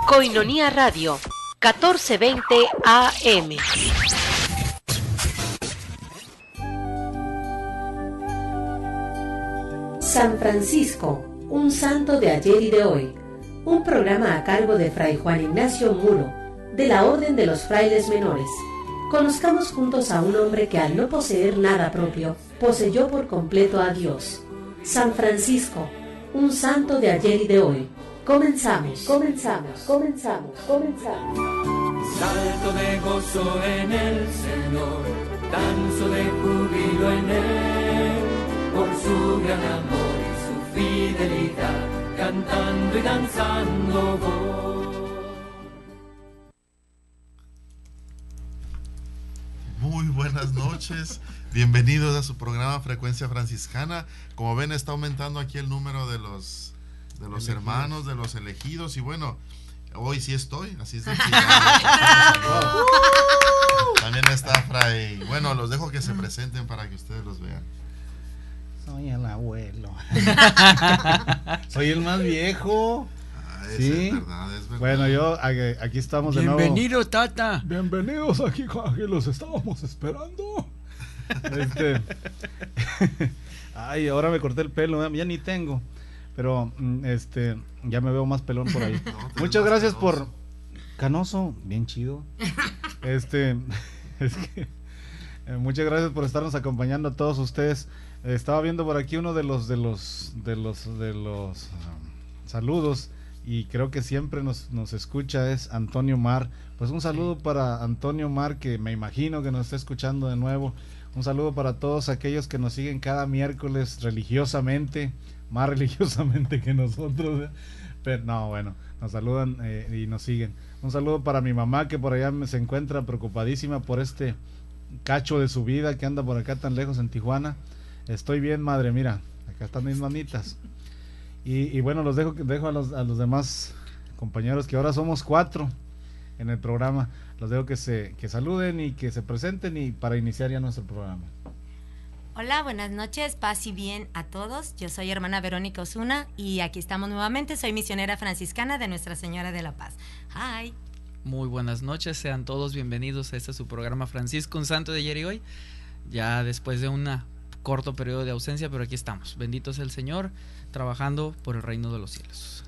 Koinonia Radio, 1420 AM. San Francisco, un santo de ayer y de hoy. Un programa a cargo de Fray Juan Ignacio Muro, de la Orden de los Frailes Menores. Conozcamos juntos a un hombre que al no poseer nada propio, poseyó por completo a Dios. San Francisco, un santo de ayer y de hoy. Comenzamos. Salto de gozo en el Señor, danzo de júbilo en Él, por su gran amor y su fidelidad, cantando y danzando voy. Muy buenas noches, bienvenidos a su programa Frecuencia Franciscana. Como ven, está aumentando aquí el número de los hermanos, de los elegidos, y bueno, hoy sí estoy, así es de que también está Fray. Bueno, los dejo que se presenten para que ustedes los vean. Soy el abuelo. Soy el más viejo. Sí, es verdad. Bueno, aquí estamos de nuevo. Bienvenido, Tata. Bienvenidos aquí los estábamos esperando. Ay, ahora me corté el pelo, ya ni tengo. Pero ya me veo más pelón por ahí. No, muchas gracias por Canoso, bien chido. Muchas gracias por estarnos acompañando a todos ustedes. Estaba viendo por aquí uno de los saludos, y creo que siempre nos escucha, es Antonio Mar. Pues un saludo para Antonio Mar, que me imagino que nos está escuchando de nuevo. Un saludo para todos aquellos que nos siguen cada miércoles religiosamente, más religiosamente que nosotros, pero no, bueno, nos saludan y nos siguen. Un saludo para mi mamá, que por allá se encuentra preocupadísima por este cacho de su vida, que anda por acá tan lejos en Tijuana. Estoy bien, madre, mira, acá están mis manitas. Y bueno, los dejo a los demás compañeros, que ahora somos 4 en el programa. Los dejo que saluden y que se presenten, y para iniciar ya nuestro programa. Hola, buenas noches, paz y bien a todos. Yo soy hermana Verónica Osuna y aquí estamos nuevamente. Soy misionera franciscana de Nuestra Señora de la Paz. Hi. Muy buenas noches, sean todos bienvenidos a este su programa Francisco, un santo de ayer y hoy. Ya después de un corto periodo de ausencia, pero aquí estamos. Bendito sea el Señor, trabajando por el reino de los cielos.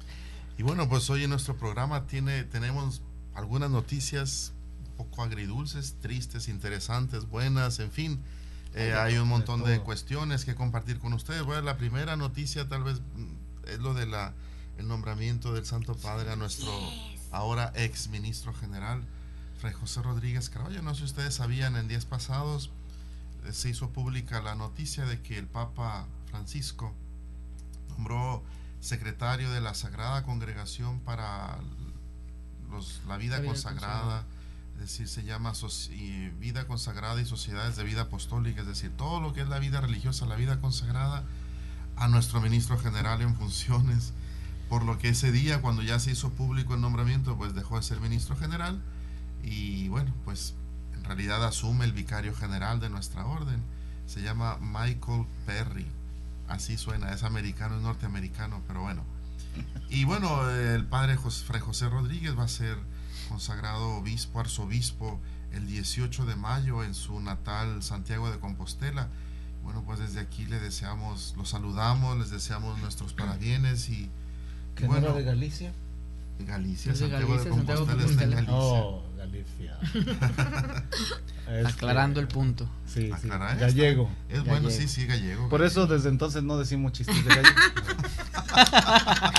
Y bueno, pues hoy en nuestro programa tenemos algunas noticias un poco agridulces, tristes, interesantes, buenas, en fin. Hay un montón de cuestiones que compartir con ustedes. Bueno, la primera noticia tal vez es lo de el nombramiento del Santo Padre a nuestro ahora ex ministro general, Fray José Rodríguez Carballo. No sé si ustedes sabían, en días pasados se hizo pública la noticia de que el Papa Francisco nombró secretario de la Sagrada Congregación para la vida consagrada. Es decir, se llama vida consagrada y sociedades de vida apostólica, es decir, todo lo que es la vida religiosa, la vida consagrada, a nuestro ministro general en funciones, por lo que ese día, cuando ya se hizo público el nombramiento, pues dejó de ser ministro general, y bueno, pues en realidad asume el vicario general de nuestra orden. Se llama Michael Perry, así suena, es americano, es norteamericano, pero bueno. Y bueno, el padre Fray José Rodríguez va a ser consagrado arzobispo el 18 de mayo en su natal Santiago de Compostela. Bueno, pues desde aquí los saludamos, les deseamos nuestros parabienes. Y ¿qué no era de Galicia? Galicia, Santiago de Compostela está en Galicia. Oh, Galicia. Aclarando el punto. Sí, gallego. Es bueno, sí, gallego. Por eso desde entonces no decimos chistes de gallego.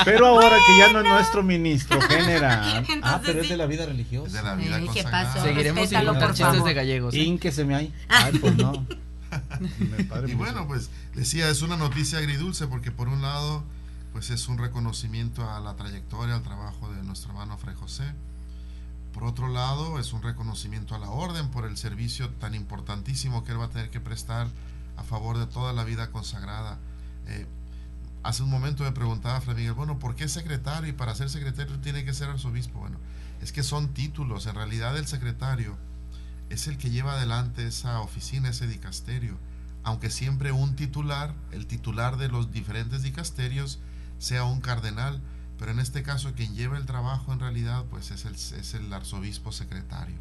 Pero ahora que ya no es nuestro ministro general. Entonces, pero es de la vida religiosa. Es de la vida consagrada. ¿Qué pasó? Seguiremos sin contar chistes de gallegos. Ínqueseme ahí. Ay, pues no. Y bueno, pues decía, es una noticia agridulce porque por un lado, pues es un reconocimiento a la trayectoria, al trabajo de nuestro hermano Fray José. Por otro lado, es un reconocimiento a la orden por el servicio tan importantísimo que él va a tener que prestar a favor de toda la vida consagrada. Hace un momento me preguntaba Fray Miguel, bueno, ¿por qué secretario? Y para ser secretario tiene que ser arzobispo. Bueno, es que son títulos. En realidad el secretario es el que lleva adelante esa oficina, ese dicasterio. Aunque siempre el titular de los diferentes dicasterios sea un cardenal, pero en este caso quien lleva el trabajo en realidad pues es el arzobispo secretario.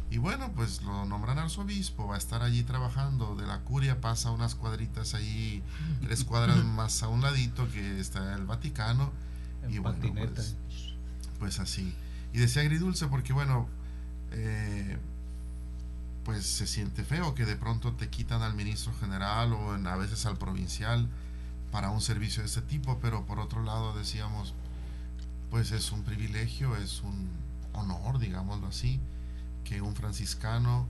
Y bueno, pues lo nombran arzobispo, va a estar allí trabajando. De la curia pasa unas cuadritas allí, 3 cuadras más a un ladito, que está el Vaticano. En y patineta. Bueno, pues así. Y decía agridulce porque bueno, pues se siente feo que de pronto te quitan al ministro general o a veces al provincial para un servicio de este tipo, pero por otro lado decíamos, pues es un privilegio, es un honor, digámoslo así, que un franciscano,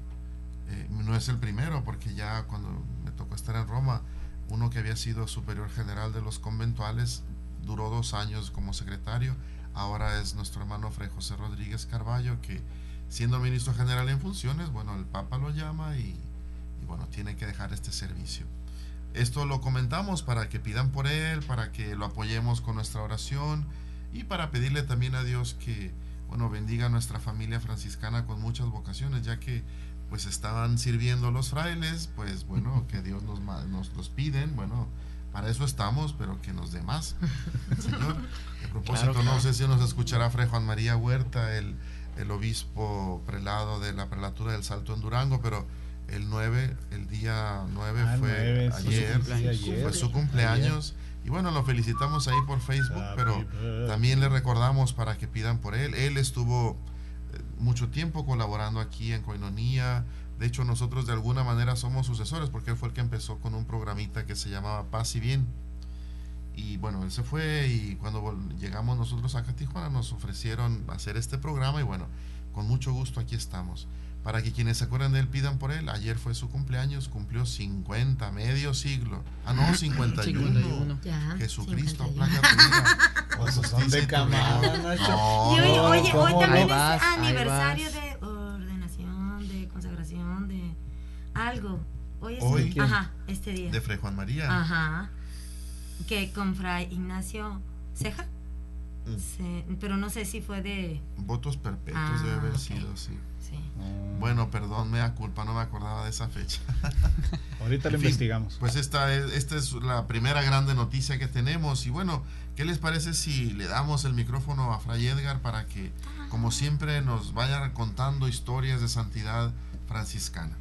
no es el primero, porque ya cuando me tocó estar en Roma, uno que había sido superior general de los conventuales, duró 2 años como secretario, ahora es nuestro hermano Fray José Rodríguez Carballo, que siendo ministro general en funciones, bueno, el Papa lo llama y bueno, tiene que dejar este servicio. Esto lo comentamos para que pidan por él, para que lo apoyemos con nuestra oración y para pedirle también a Dios que, bueno, bendiga a nuestra familia franciscana con muchas vocaciones, ya que pues estaban sirviendo los frailes, pues bueno, que Dios nos los piden, bueno, para eso estamos, pero que nos dé más, Señor. De propósito, claro. No sé si nos escuchará Fray Juan María Huerta, el obispo prelado de la prelatura del Salto en Durango, pero el día 9 fue ayer, fue su cumpleaños. Y bueno, lo felicitamos ahí por Facebook, pero también le recordamos para que pidan por él. Él estuvo mucho tiempo colaborando aquí en Koinonia. De hecho, nosotros de alguna manera somos sucesores, porque él fue el que empezó con un programita que se llamaba Paz y Bien. Y bueno, él se fue y cuando llegamos nosotros acá a Tijuana nos ofrecieron hacer este programa y bueno, con mucho gusto aquí estamos. Para que quienes se acuerdan de él pidan por él. Ayer fue su cumpleaños, cumplió 50, medio siglo. Ah, no, 51. Ya, Jesucristo, placa tu vida. Pues son de camada, Nacho. Hoy también es aniversario de ordenación, de consagración, de algo. Hoy, ajá, este día. De Fray Juan María. Ajá. Que con Fray Ignacio Ceja. Pero no sé si fue de votos perpetuos, debe haber sido, sí. Bueno, perdón, me da culpa, no me acordaba de esa fecha. Ahorita lo investigamos. Pues esta es la primera grande noticia que tenemos. Y bueno, ¿qué les parece si le damos el micrófono a Fray Edgar para que, como siempre, nos vaya contando historias de santidad franciscana?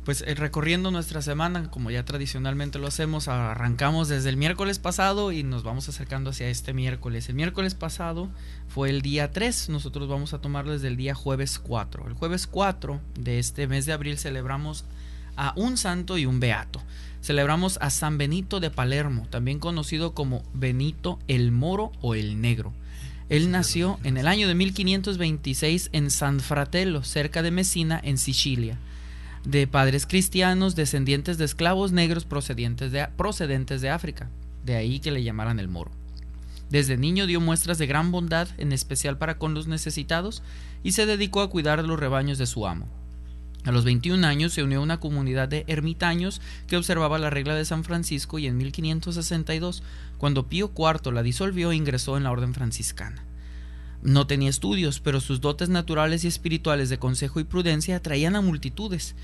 Pues recorriendo nuestra semana, como ya tradicionalmente lo hacemos, arrancamos desde el miércoles pasado y nos vamos acercando hacia este miércoles. El miércoles pasado fue el día 3, nosotros vamos a tomarlo desde el día jueves 4. El jueves 4 de este mes de abril celebramos a un santo y un beato. Celebramos a San Benito de Palermo, también conocido como Benito el Moro o el Negro. Él nació en el año de 1526 en San Fratello, cerca de Messina, en Sicilia, de padres cristianos descendientes de esclavos negros procedentes de África, de ahí que le llamaran el Moro. Desde niño dio muestras de gran bondad, en especial para con los necesitados, y se dedicó a cuidar los rebaños de su amo. A los 21 años se unió a una comunidad de ermitaños que observaba la regla de San Francisco y en 1562, cuando Pío IV la disolvió, ingresó en la orden franciscana. No tenía estudios, pero sus dotes naturales y espirituales de consejo y prudencia atraían a multitudes.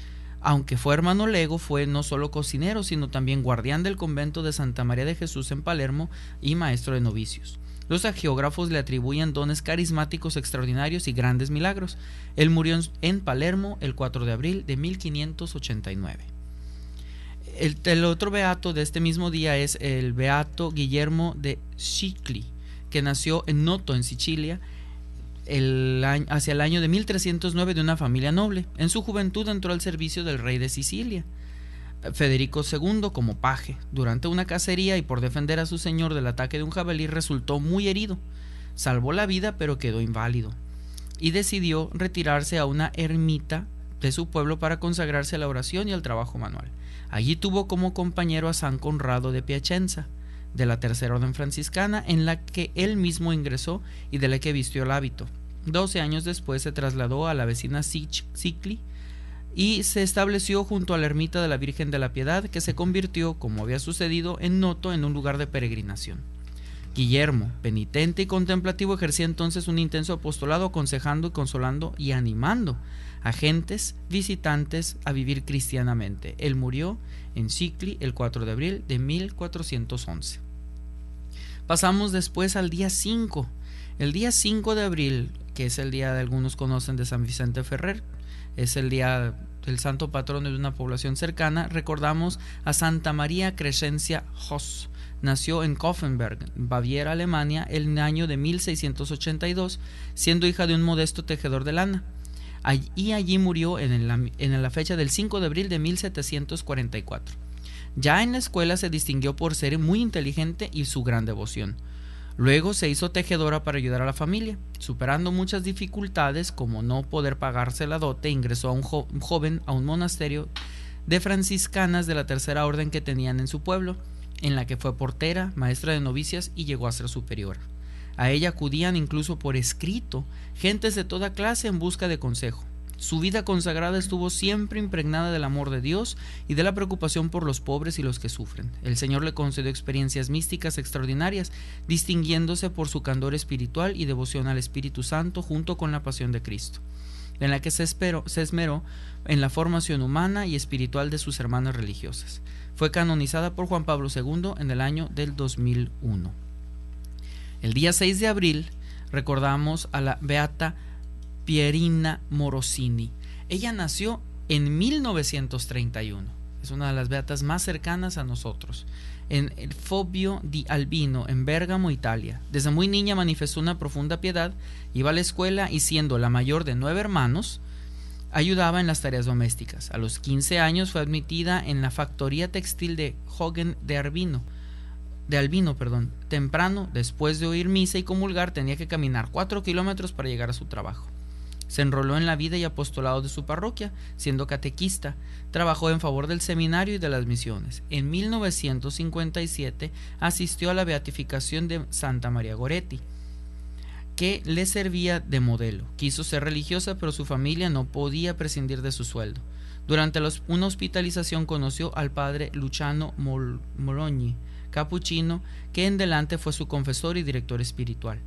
Aunque fue hermano lego, fue no solo cocinero, sino también guardián del convento de Santa María de Jesús en Palermo y maestro de novicios. Los hagiógrafos le atribuyen dones carismáticos extraordinarios y grandes milagros. Él murió en Palermo el 4 de abril de 1589. El otro beato de este mismo día es el beato Guillermo de Scicli, que nació en Noto, en Sicilia, hacia el año de 1309 de una familia noble. En su juventud entró al servicio del rey de Sicilia, Federico II, como paje. Durante una cacería y por defender a su señor del ataque de un jabalí resultó muy herido. Salvó la vida, pero quedó inválido y decidió retirarse a una ermita de su pueblo para consagrarse a la oración y al trabajo manual. Allí tuvo como compañero a San Conrado de Piacenza, de la Tercera Orden Franciscana, en la que él mismo ingresó y de la que vistió el hábito. 12 años después se trasladó a la vecina Scicli y se estableció junto a la ermita de la Virgen de la Piedad, que se convirtió, como había sucedido en Noto, en un lugar de peregrinación. Guillermo, penitente y contemplativo, ejercía entonces un intenso apostolado, aconsejando y consolando y animando a gentes visitantes a vivir cristianamente. Él murió en Scicli el 4 de abril de 1411. Pasamos después al día 5. El día 5 de abril, que es el día de algunos conocen de San Vicente Ferrer, es el día del santo patrono de una población cercana. Recordamos a Santa María Crescencia Hoss. Nació en Koffenberg, Baviera, Alemania, el año de 1682, siendo hija de un modesto tejedor de lana. Y allí murió en la fecha del 5 de abril de 1744. Ya en la escuela se distinguió por ser muy inteligente y su gran devoción. Luego se hizo tejedora para ayudar a la familia. Superando muchas dificultades, como no poder pagarse la dote, ingresó a un joven a un monasterio de franciscanas de la tercera orden que tenían en su pueblo, en la que fue portera, maestra de novicias y llegó a ser superiora. A ella acudían incluso por escrito gentes de toda clase en busca de consejo. Su vida consagrada estuvo siempre impregnada del amor de Dios y de la preocupación por los pobres y los que sufren. El Señor le concedió experiencias místicas extraordinarias, distinguiéndose por su candor espiritual y devoción al Espíritu Santo junto con la pasión de Cristo, en la que se esmeró en la formación humana y espiritual de sus hermanas religiosas. Fue canonizada por Juan Pablo II en el año del 2001. El día 6 de abril recordamos a la beata Pierina Morosini. Ella nació en 1931. Es una de las beatas más cercanas a nosotros. En el Fobbio di Albino, en Bérgamo, Italia. Desde muy niña manifestó una profunda piedad, iba a la escuela y, siendo la mayor de 9 hermanos, ayudaba en las tareas domésticas. A los 15 años fue admitida en la factoría textil de Hogen de Albino. Temprano, después de oír misa y comulgar, tenía que caminar 4 kilómetros para llegar a su trabajo. Se enroló en la vida y apostolado de su parroquia, siendo catequista. Trabajó en favor del seminario y de las misiones. En 1957 asistió a la beatificación de Santa María Goretti, que le servía de modelo. Quiso ser religiosa, pero su familia no podía prescindir de su sueldo. Durante una hospitalización conoció al padre Luciano Mologni, capuchino, que en adelante fue su confesor y director espiritual.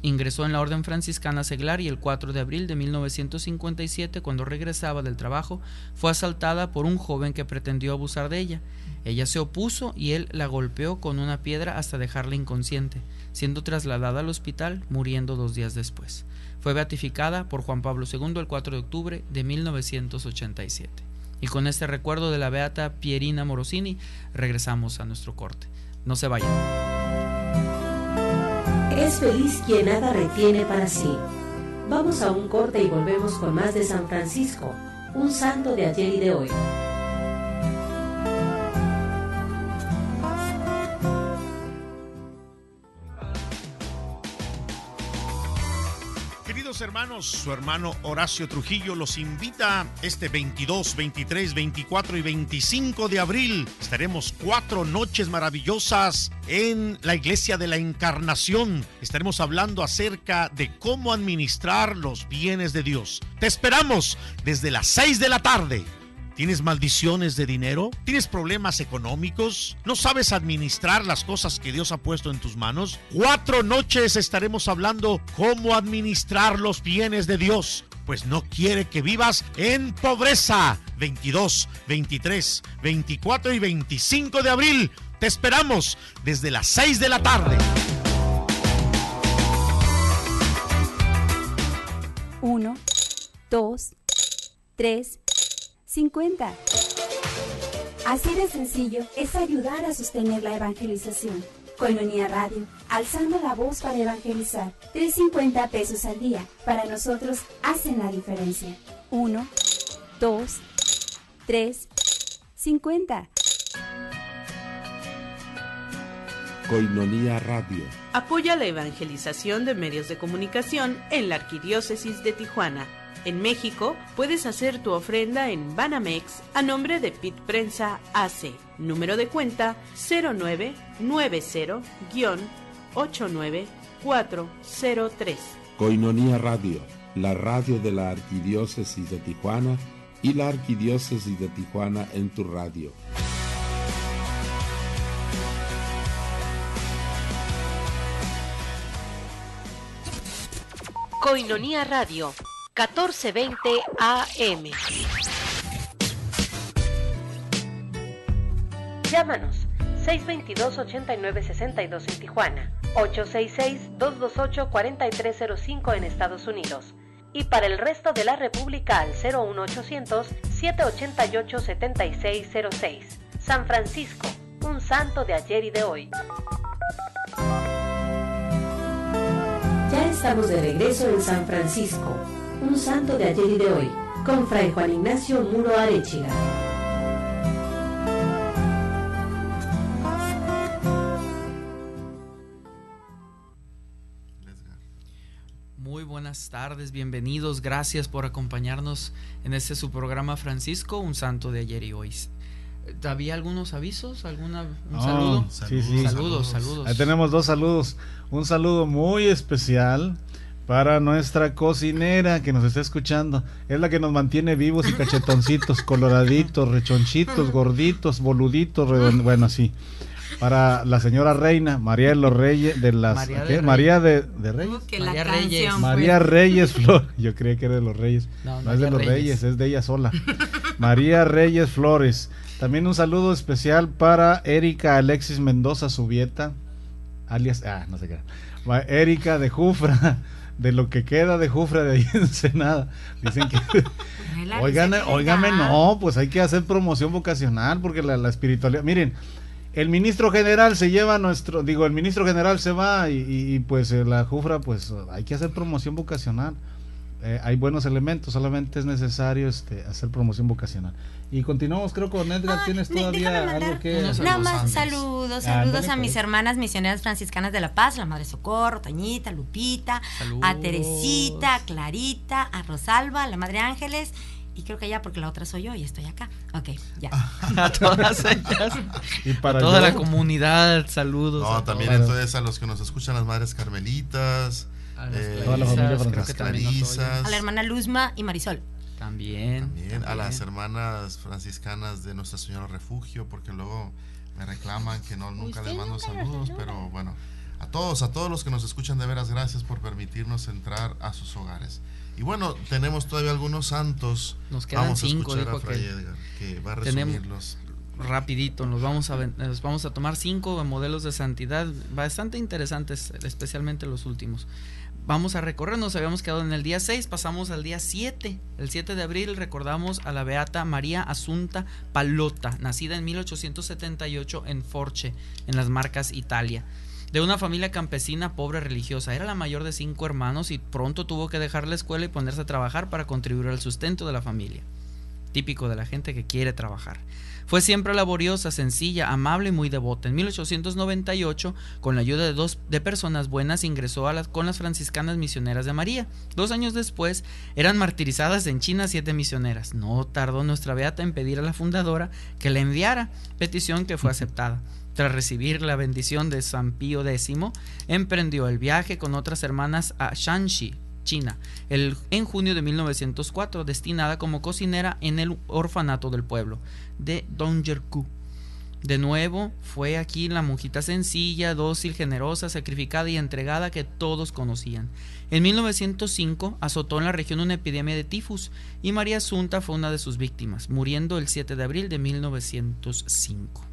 Ingresó en la orden franciscana seglar y el 4 de abril de 1957, cuando regresaba del trabajo, fue asaltada por un joven que pretendió abusar de ella. Ella se opuso y él la golpeó con una piedra hasta dejarla inconsciente, siendo trasladada al hospital, muriendo 2 días después. Fue beatificada por Juan Pablo II el 4 de octubre de 1987. Y con este recuerdo de la beata Pierina Morosini, regresamos a nuestro corte. No se vayan. Es feliz quien nada retiene para sí. Vamos a un corte y volvemos con más de San Francisco, un santo de ayer y de hoy. Hermanos, su hermano Horacio Trujillo los invita este 22, 23, 24 y 25 de abril. Estaremos 4 noches maravillosas en la Iglesia de la Encarnación. Estaremos hablando acerca de cómo administrar los bienes de Dios. Te esperamos desde las 6 de la tarde. ¿Tienes maldiciones de dinero? ¿Tienes problemas económicos? ¿No sabes administrar las cosas que Dios ha puesto en tus manos? 4 noches estaremos hablando cómo administrar los bienes de Dios, pues no quiere que vivas en pobreza. 22, 23, 24 y 25 de abril. Te esperamos desde las 6 de la tarde. 1, 2, 3, 50. Así de sencillo es ayudar a sostener la evangelización. Koinonia Radio, alzando la voz para evangelizar. 3.50 pesos al día. Para nosotros hacen la diferencia. 1, 2, 3, 50. Koinonia Radio. Apoya la evangelización de medios de comunicación en la Arquidiócesis de Tijuana. En México, puedes hacer tu ofrenda en Banamex a nombre de PIT Prensa AC. Número de cuenta 0990-89403. Koinonia Radio, la radio de la Arquidiócesis de Tijuana y la Arquidiócesis de Tijuana en tu radio. Koinonia Radio, 1420 AM. Llámanos 622-8962 en Tijuana, 866-228-4305 en Estados Unidos. Y para el resto de la República al 01800-788-7606. San Francisco, un santo de ayer y de hoy. Ya estamos de regreso en San Francisco, un santo de ayer y de hoy, con Fray Juan Ignacio Muro Arechiga. Muy buenas tardes, bienvenidos, gracias por acompañarnos en este su programa Francisco, un santo de ayer y hoy. ¿Había algunos avisos? ¿Saludo? Sí. Saludos. Ahí tenemos 2 saludos. Un saludo muy especial para nuestra cocinera que nos está escuchando. Es la que nos mantiene vivos y cachetoncitos, coloraditos, rechonchitos, gorditos, boluditos, bueno, así. Para la señora Reina, María de los Reyes, de las... María de Reyes. María Reyes. María Reyes Flores. Yo creía que era de los Reyes. No es de los Reyes, es de ella sola. María Reyes Flores. También un saludo especial para Erika Alexis Mendoza Subieta, alias, no sé qué. Erika de Jufra, de lo que queda de Jufra de ahí en Ensenada. Dicen que... Óigame, no, pues hay que hacer promoción vocacional porque la espiritualidad... Miren, el ministro general se lleva el ministro general se va y pues la Jufra, pues hay que hacer promoción vocacional. Hay buenos elementos, solamente es necesario hacer promoción vocacional. Y continuamos, creo, con Edgar. ¿Tienes todavía algo que...? Nada más saludos a mis hermanas misioneras franciscanas de La Paz, la Madre Socorro, Toñita, Lupita, saludos. A Teresita, a Clarita, a Rosalba, a la Madre Ángeles, y creo que ya porque la otra soy yo y estoy acá. Ok, ya. A todas ellas. Y para toda la comunidad, saludos. No, también entonces a los que nos escuchan, las Madres Carmelitas, toda la familia Clarisas, a la hermana Luzma y Marisol. También a las hermanas franciscanas de Nuestra Señora Refugio, porque luego me reclaman que nunca les mando saludos, pero bueno, a todos los que nos escuchan, de veras gracias por permitirnos entrar a sus hogares. Y bueno, tenemos todavía algunos santos. Nos quedan 5, dijo a Fray Edgar, que va a resumirlos. Rapidito, nos vamos a tomar 5 modelos de santidad bastante interesantes, especialmente los últimos. Vamos a recorrer, nos habíamos quedado en el día 6, pasamos al día 7. El 7 de abril recordamos a la beata María Asunta Pallotta, nacida en 1878 en Forche, en las Marcas, Italia. De una familia campesina pobre religiosa, era la mayor de 5 hermanos y pronto tuvo que dejar la escuela y ponerse a trabajar para contribuir al sustento de la familia. Típico de la gente que quiere trabajar. Fue siempre laboriosa, sencilla, amable y muy devota. En 1898, con la ayuda de personas buenas, ingresó con las franciscanas misioneras de María. 2 años después, eran martirizadas en China 7 misioneras. No tardó nuestra beata en pedir a la fundadora que la enviara, petición que fue aceptada. Tras recibir la bendición de San Pío X, emprendió el viaje con otras hermanas a Shanxi, China, en junio de 1904, destinada como cocinera en el orfanato del pueblo de Dongyerku. De nuevo, fue aquí la monjita sencilla, dócil, generosa, sacrificada y entregada que todos conocían. En 1905 azotó en la región una epidemia de tifus y María Asunta fue una de sus víctimas, muriendo el 7 de abril de 1905.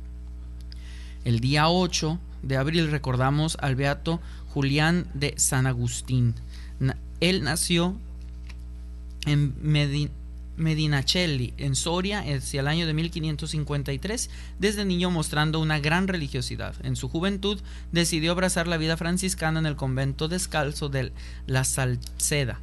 El día 8 de abril recordamos al beato Julián de San Agustín. Él nació en Medinaceli, en Soria, hacia el año de 1553, desde niño mostrando una gran religiosidad. En su juventud decidió abrazar la vida franciscana en el convento descalzo de la Salceda.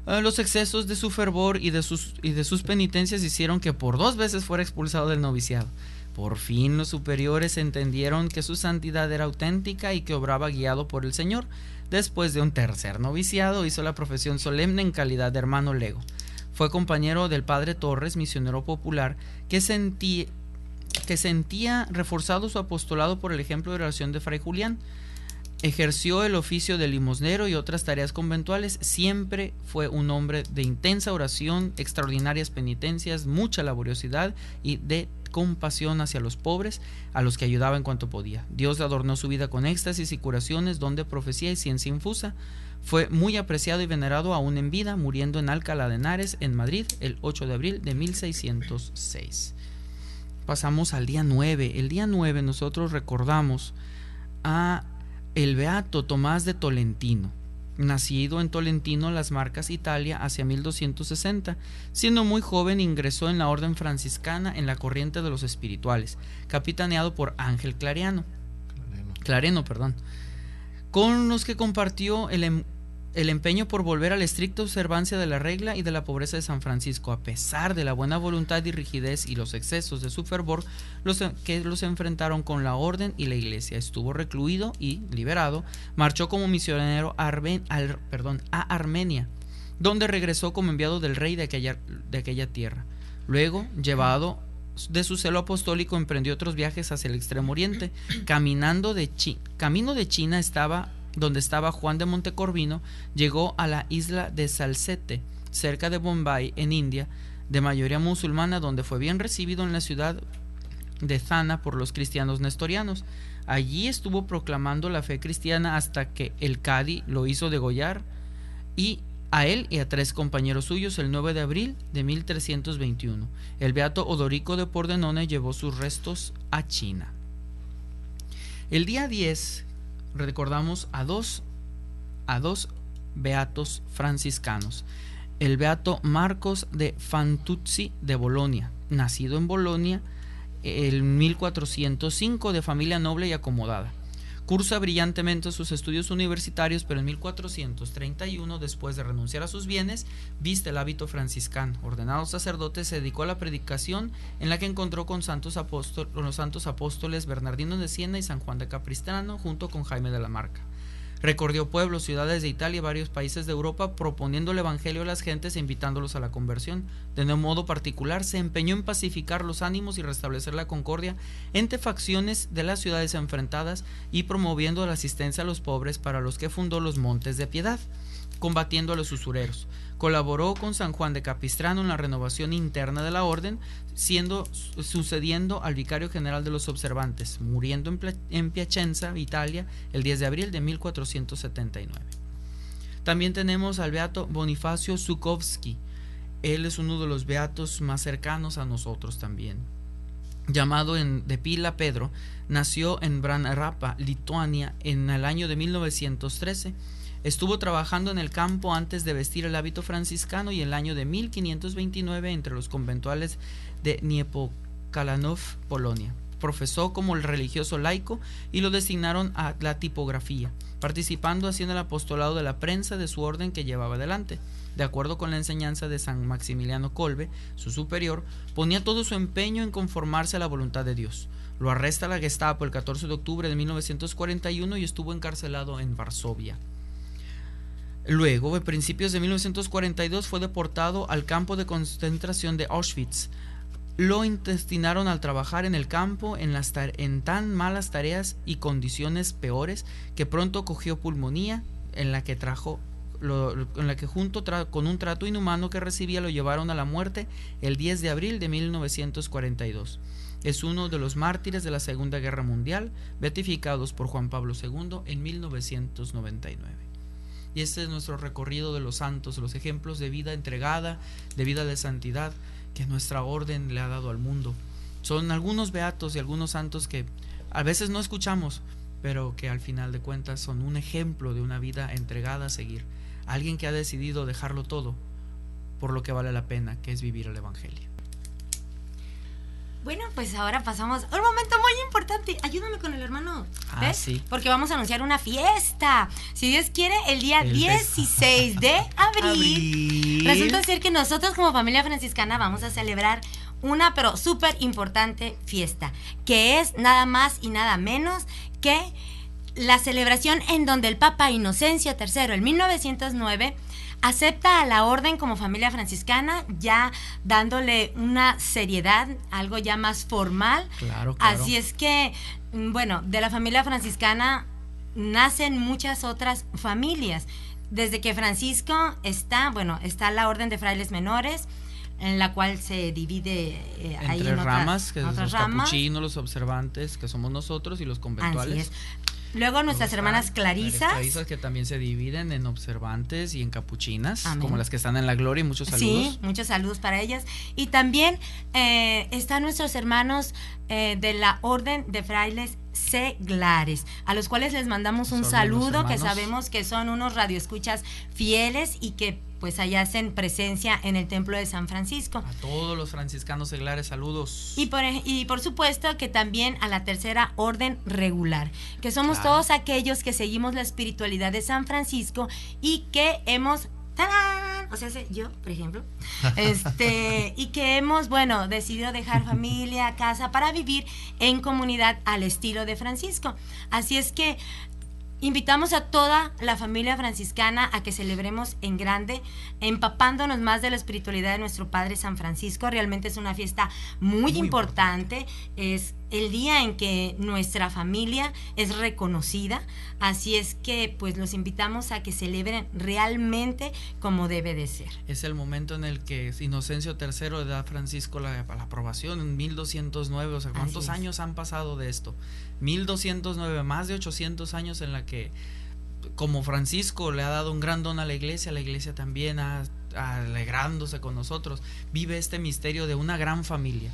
Los excesos de su fervor y de sus penitencias hicieron que por 2 veces fuera expulsado del noviciado. Por fin los superiores entendieron que su santidad era auténtica y que obraba guiado por el Señor. Después de un tercer noviciado, hizo la profesión solemne en calidad de hermano lego. Fue compañero del padre Torres, misionero popular, que sentía reforzado su apostolado por el ejemplo de oración de Fray Julián. Ejerció el oficio de limosnero y otras tareas conventuales. Siempre fue un hombre de intensa oración, extraordinarias penitencias, mucha laboriosidad y de compasión hacia los pobres, a los que ayudaba en cuanto podía. Dios adornó su vida con éxtasis y curaciones, don de profecía y ciencia infusa. Fue muy apreciado y venerado aún en vida, muriendo en Alcalá de Henares, en Madrid, el 8 de abril de 1606. pasamos al día 9. El día 9 nosotros recordamos a el beato Tomás de Tolentino, nacido en Tolentino, Las Marcas, Italia, hacia 1260. Siendo muy joven ingresó en la orden franciscana en la corriente de los espirituales, capitaneado por Ángel Clareno, con los que compartió el empeño por volver a la estricta observancia de la regla y de la pobreza de San Francisco. A pesar de la buena voluntad y rigidez y los excesos de su fervor, que los enfrentaron con la orden y la iglesia. Estuvo recluido y, liberado, marchó como misionero a Armenia, donde regresó como enviado del rey de aquella tierra. Luego, llevado de su celo apostólico, emprendió otros viajes hacia el extremo oriente. Camino de China donde estaba Juan de Montecorvino, llegó a la isla de Salsette, cerca de Bombay, en India, de mayoría musulmana, donde fue bien recibido en la ciudad de Thana por los cristianos nestorianos. Allí estuvo proclamando la fe cristiana hasta que el Cadi lo hizo degollar, y a él y a 3 compañeros suyos, el 9 de abril de 1321. El beato Odorico de Pordenone llevó sus restos a China. El día 10 recordamos a dos beatos franciscanos. El beato Marcos de Fantuzzi de Bolonia, nacido en Bolonia en 1405, de familia noble y acomodada. Cursa brillantemente sus estudios universitarios, pero en 1431, después de renunciar a sus bienes, viste el hábito franciscano. Ordenado sacerdote, se dedicó a la predicación, en la que encontró con los santos apóstoles Bernardino de Siena y San Juan de Capistrano, junto con Jaime de la Marca. Recorrió pueblos, ciudades de Italia y varios países de Europa, proponiendo el evangelio a las gentes e invitándolos a la conversión. De un modo particular, se empeñó en pacificar los ánimos y restablecer la concordia entre facciones de las ciudades enfrentadas, y promoviendo la asistencia a los pobres, para los que fundó los Montes de Piedad, combatiendo a los usureros. Colaboró con San Juan de Capistrano en la renovación interna de la orden, sucediendo al vicario general de los observantes, muriendo en Piacenza, Italia, el 10 de abril de 1479. También tenemos al beato Bonifacio Zukowski. Él es uno de los beatos más cercanos a nosotros también. Llamado de pila Pedro, nació en Branarapa, Lituania, en el año de 1913. Estuvo trabajando en el campo antes de vestir el hábito franciscano, y en el año de 1529 entre los conventuales de Niepokalanów, Polonia. Profesó como el religioso laico y lo designaron a la tipografía, participando así en el apostolado de la prensa de su orden que llevaba adelante. De acuerdo con la enseñanza de San Maximiliano Kolbe, su superior, ponía todo su empeño en conformarse a la voluntad de Dios. Lo arresta la Gestapo el 14 de octubre de 1941 y estuvo encarcelado en Varsovia. Luego, a principios de 1942, fue deportado al campo de concentración de Auschwitz. Lo destinaron al trabajar en el campo en tan malas tareas y condiciones peores, que pronto cogió pulmonía, en la que con un trato inhumano que recibía, lo llevaron a la muerte el 10 de abril de 1942. Es uno de los mártires de la Segunda Guerra Mundial, beatificados por Juan Pablo II en 1999. Y este es nuestro recorrido de los santos, los ejemplos de vida entregada, de vida de santidad que nuestra orden le ha dado al mundo. Son algunos beatos y algunos santos que a veces no escuchamos, pero que al final de cuentas son un ejemplo de una vida entregada a seguir. Alguien que ha decidido dejarlo todo por lo que vale la pena, que es vivir el evangelio. Bueno, pues ahora pasamos a un momento muy importante. Ayúdame con el hermano. ¿Ves? Sí. Porque vamos a anunciar una fiesta. Si Dios quiere, el día 16 de abril. Resulta ser que nosotros como familia franciscana vamos a celebrar una pero súper importante fiesta, que es nada más y nada menos que la celebración en donde el Papa Inocencio III, en 1909, acepta a la orden como familia franciscana, ya dándole una seriedad, algo ya más formal. Claro. Así es que, bueno, de la familia franciscana nacen muchas otras familias. Desde que Francisco está la orden de frailes menores, en la cual se divide entre ramas, que son los capuchinos, los observantes, que somos nosotros, y los conventuales. Así es. Luego nuestras hermanas clarisas. Clarisas que también se dividen en observantes y en capuchinas, como las que están en la gloria, y muchos saludos. Sí, muchos saludos para ellas. Y también están nuestros hermanos de la Orden de Frailes Seglares, a los cuales les mandamos un saludo, que sabemos que son unos radioescuchas fieles y que pues allá hacen presencia en el templo de San Francisco. A todos los franciscanos seglares, saludos. Y por supuesto que también a la Tercera Orden Regular, que somos todos aquellos que seguimos la espiritualidad de San Francisco y que hemos... ¡tarán! O sea, yo, por ejemplo, y que hemos, decidido dejar familia, casa, para vivir en comunidad al estilo de Francisco. Así es que invitamos a toda la familia franciscana a que celebremos en grande, empapándonos más de la espiritualidad de nuestro Padre San Francisco. Realmente es una fiesta muy importante. Es el día en que nuestra familia es reconocida. Así es que pues los invitamos a que celebren realmente como debe de ser. Es el momento en el que Inocencio III da a Francisco la aprobación en 1209. O sea, ¿cuántos años han pasado de esto? 1209, más de 800 años en la que como Francisco le ha dado un gran don a la iglesia también alegrándose con nosotros, vive este misterio de una gran familia.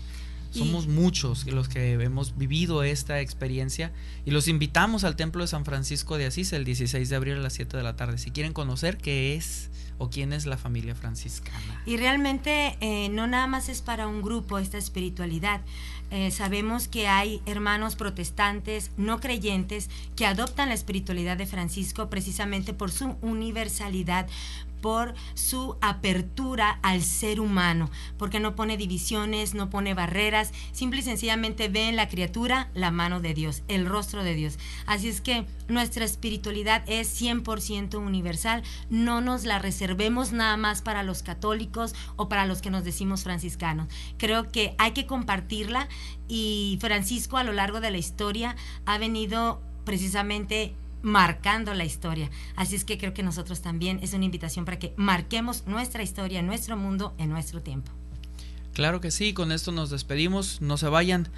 Somos muchos los que hemos vivido esta experiencia y los invitamos al Templo de San Francisco de Asís el 16 de abril a las 7 de la tarde si quieren conocer qué es o quién es la familia franciscana. Y realmente no nada más es para un grupo esta espiritualidad. Sabemos que hay hermanos protestantes no creyentes que adoptan la espiritualidad de Francisco precisamente por su universalidad, por su apertura al ser humano, porque no pone divisiones, no pone barreras, simple y sencillamente ve en la criatura la mano de Dios, el rostro de Dios. Así es que nuestra espiritualidad es 100% universal, no nos la reservemos nada más para los católicos o para los que nos decimos franciscanos. Creo que hay que compartirla y Francisco a lo largo de la historia ha venido precisamente marcando la historia, así es que creo que nosotros también es una invitación para que marquemos nuestra historia, nuestro mundo, en nuestro tiempo. Claro que sí, con esto nos despedimos, no se vayan,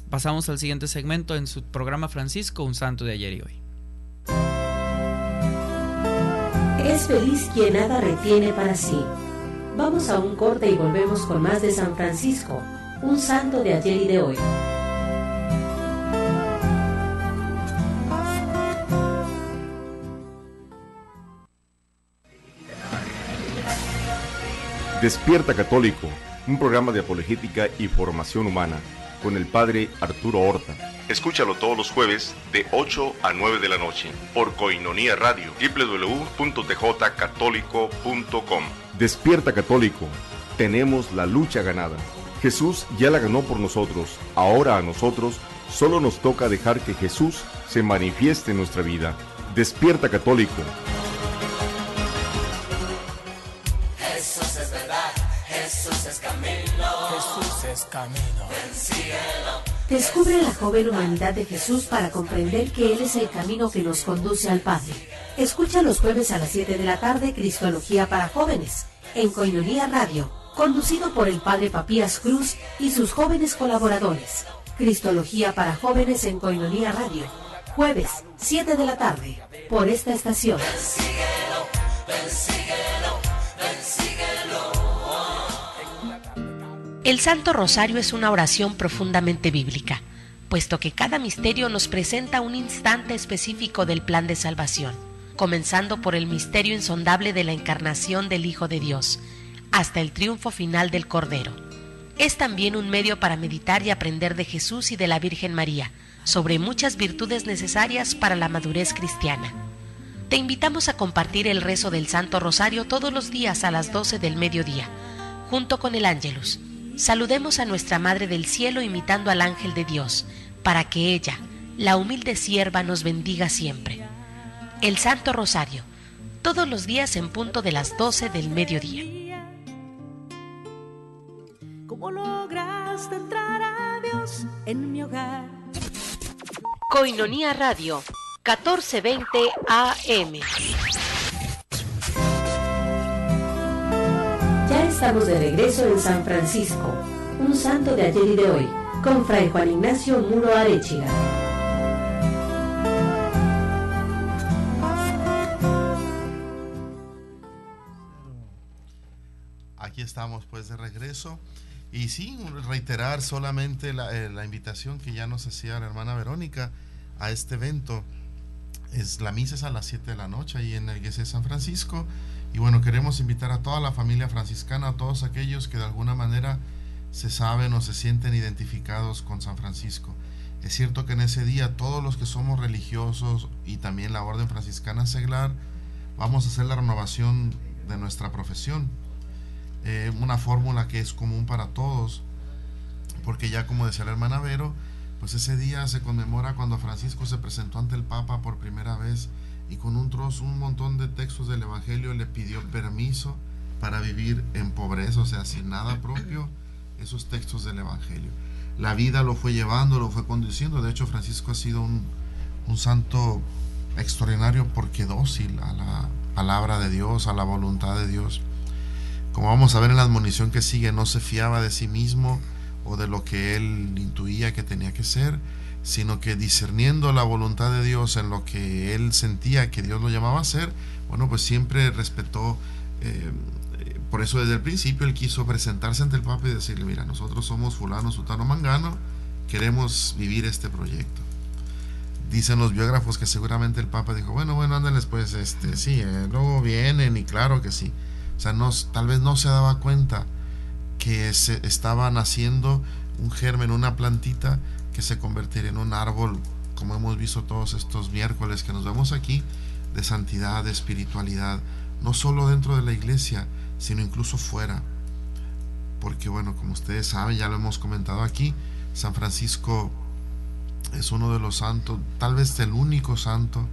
pasamos al siguiente segmento en su programa Francisco, un santo de ayer y hoy. Es feliz quien nada retiene para sí. Vamos a un corte y volvemos con más de San Francisco, un santo de ayer y de hoy. Despierta Católico, un programa de apologética y formación humana, con el padre Arturo Horta. Escúchalo todos los jueves de 8 a 9 de la noche, por Koinonia Radio, www.tjcatólico.com. Despierta Católico, tenemos la lucha ganada. Jesús ya la ganó por nosotros, ahora a nosotros solo nos toca dejar que Jesús se manifieste en nuestra vida. Despierta Católico. Jesús es camino, Jesús es camino del cielo. Descubre la joven humanidad de Jesús para comprender que Él es el camino que nos conduce al Padre. Escucha los jueves a las 7 de la tarde Cristología para Jóvenes, en Koinonia Radio, conducido por el Padre Papías Cruz y sus jóvenes colaboradores. Cristología para Jóvenes en Koinonia Radio, jueves, 7 de la tarde, por esta estación. El Santo Rosario es una oración profundamente bíblica, puesto que cada misterio nos presenta un instante específico del plan de salvación, comenzando por el misterio insondable de la encarnación del Hijo de Dios, hasta el triunfo final del Cordero. Es también un medio para meditar y aprender de Jesús y de la Virgen María, sobre muchas virtudes necesarias para la madurez cristiana. Te invitamos a compartir el rezo del Santo Rosario todos los días a las 12 del mediodía, junto con el Ángelus. Saludemos a nuestra Madre del Cielo imitando al ángel de Dios, para que ella, la humilde sierva, nos bendiga siempre. El Santo Rosario, todos los días en punto de las 12 del mediodía. ¿Cómo lograste entrar a Dios en mi hogar? Koinonia Radio, 14:20 AM. Ya estamos de regreso en San Francisco, un santo de ayer y de hoy, con Fray Juan Ignacio Muro Arechiga. estamos pues de regreso. Y sí, reiterar solamente la invitación que ya nos hacía la hermana Verónica a este evento. La misa es a las 7 de la noche ahí en la iglesia de San Francisco. Y bueno, queremos invitar a toda la familia franciscana, a todos aquellos que de alguna manera se saben o se sienten identificados con San Francisco. Es cierto que en ese día todos los que somos religiosos y también la orden franciscana seglar vamos a hacer la renovación de nuestra profesión, una fórmula que es común para todos, porque ya como decía la hermana Vero, pues ese día se conmemora cuando Francisco se presentó ante el Papa por primera vez y con un montón de textos del Evangelio le pidió permiso para vivir en pobreza, o sea, sin nada propio, esos textos del Evangelio. La vida lo fue llevando, lo fue conduciendo. De hecho, Francisco ha sido un santo extraordinario porque dócil a la palabra de Dios, a la voluntad de Dios. Como vamos a ver en la admonición que sigue, no se fiaba de sí mismo o de lo que él intuía que tenía que ser, sino que discerniendo la voluntad de Dios en lo que él sentía que Dios lo llamaba a hacer, bueno, pues siempre respetó. Por eso desde el principio él quiso presentarse ante el Papa y decirle: mira, nosotros somos fulano, sutano, mangano, queremos vivir este proyecto. Dicen los biógrafos que seguramente el Papa dijo: bueno, ándales pues, sí, luego vienen, y claro que sí. O sea, tal vez no se daba cuenta que se estaba naciendo un germen, una plantita que se convertiría en un árbol, como hemos visto todos estos miércoles que nos vemos aquí, de santidad, de espiritualidad, no solo dentro de la iglesia, sino incluso fuera. Porque bueno, como ustedes saben, ya lo hemos comentado aquí, San Francisco es uno de los santos, tal vez el único santo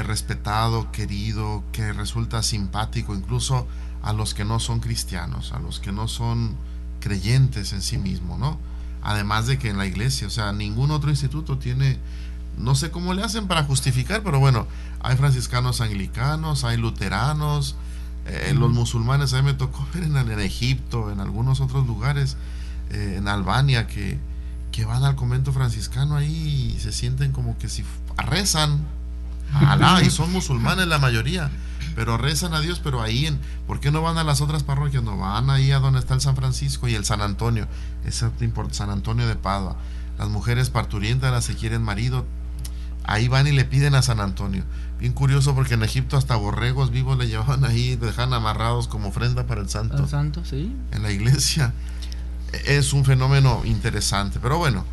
respetado, querido, que resulta simpático incluso a los que no son cristianos, a los que no son creyentes en sí mismo, ¿no? Además de que en la iglesia, o sea, ningún otro instituto tiene, no sé cómo le hacen para justificar, pero bueno, hay franciscanos anglicanos, hay luteranos, los musulmanes. A mí me tocó ver en Egipto, en algunos otros lugares, en Albania, que van al convento franciscano ahí y se sienten como que si rezan a Alá, y son musulmanes la mayoría, pero rezan a Dios. Pero ahí, ¿por qué no van a las otras parroquias? No van ahí a donde está el San Francisco y el San Antonio, San Antonio de Padua. Las mujeres parturientas, las que quieren marido, ahí van y le piden a San Antonio. Bien curioso, porque en Egipto hasta borregos vivos le llevaban ahí, le dejaban amarrados como ofrenda para el santo. El santo, sí. En la iglesia. Es un fenómeno interesante. Pero bueno,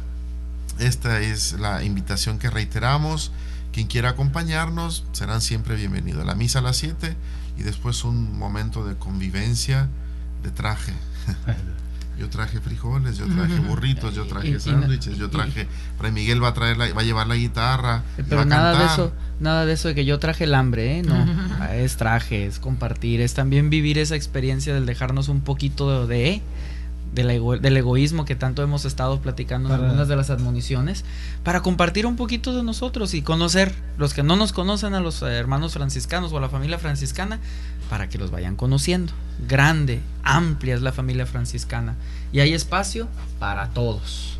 esta es la invitación que reiteramos. Quien quiera acompañarnos serán siempre bienvenidos. La misa a las 7 y después un momento de convivencia, de traje. Yo traje frijoles, yo traje burritos, yo traje sándwiches, yo traje... Fray Miguel va a llevar la guitarra, pero va a cantar. Nada de eso de que yo traje el hambre, no. Es traje, es compartir, es también vivir esa experiencia del dejarnos un poquito del egoísmo que tanto hemos estado platicando en algunas de las admoniciones, para compartir un poquito de nosotros y conocer los que no nos conocen, a los hermanos franciscanos o a la familia franciscana, para que los vayan conociendo. Grande, amplia es la familia franciscana y hay espacio para todos.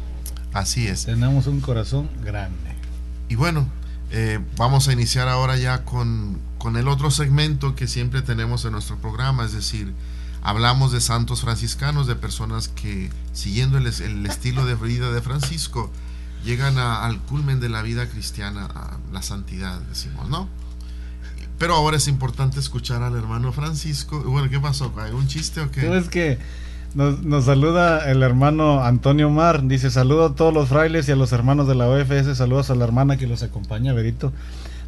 Así es. Tenemos un corazón grande. Y bueno, vamos a iniciar ahora ya con el otro segmento que siempre tenemos en nuestro programa, es decir, hablamos de santos franciscanos, de personas que, siguiendo el estilo de vida de Francisco, llegan al culmen de la vida cristiana, a la santidad, decimos, ¿no? Pero ahora es importante escuchar al hermano Francisco. Bueno, ¿qué pasó? ¿Hay un chiste o qué? Es que nos saluda el hermano Antonio Mar. Dice: saludo a todos los frailes y a los hermanos de la OFS. Saludos a la hermana que los acompaña, Verito.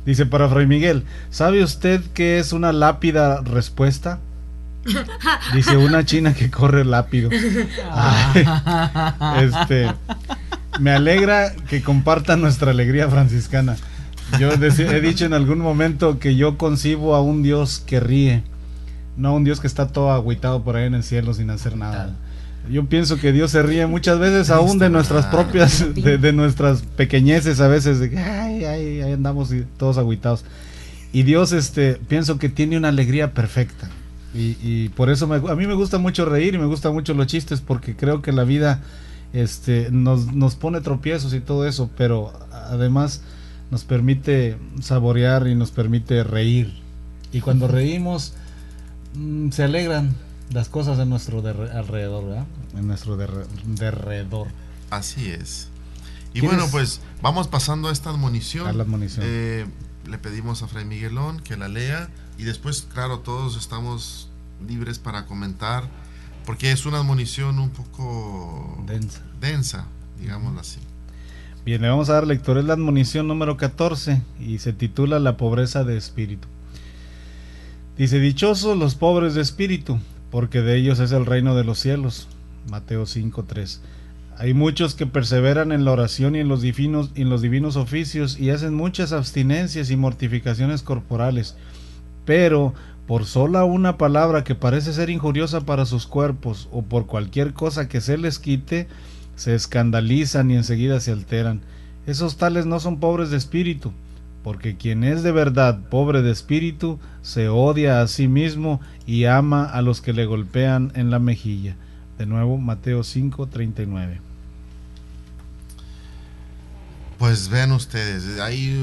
Dice: para Fray Miguel, ¿sabe usted qué es una lápida respuesta? Dice: una china que corre lápido. Me alegra que compartan nuestra alegría franciscana. Yo he dicho en algún momento que yo concibo a un Dios que ríe, no a un Dios que está todo agüitado por ahí en el cielo sin hacer nada. Yo pienso que Dios se ríe muchas veces aún de nuestras propias, de nuestras pequeñeces, a veces de que ahí andamos todos agüitados. Y Dios, pienso que tiene una alegría perfecta. Y por eso a mí me gusta mucho reír y me gustan mucho los chistes, porque creo que la vida nos pone tropiezos y todo eso, pero además nos permite saborear y nos permite reír. Y cuando reímos, se alegran las cosas en nuestro alrededor, ¿verdad? En nuestro derredor. Así es. Y bueno, pues vamos pasando a esta admonición. Le pedimos a Fray Miguelón que la lea y después, claro, todos estamos libres para comentar, porque es una admonición un poco densa, digámoslo así. Bien, le vamos a dar lectura. Es la admonición número 14 y se titula La pobreza de espíritu. Dice: dichosos los pobres de espíritu, porque de ellos es el reino de los cielos. Mateo 5:3. Hay muchos que perseveran en la oración y en los divinos oficios y hacen muchas abstinencias y mortificaciones corporales, pero por sola una palabra que parece ser injuriosa para sus cuerpos o por cualquier cosa que se les quite, se escandalizan y enseguida se alteran. Esos tales no son pobres de espíritu, porque quien es de verdad pobre de espíritu se odia a sí mismo y ama a los que le golpean en la mejilla. De nuevo, Mateo 5:39. Pues vean ustedes, hay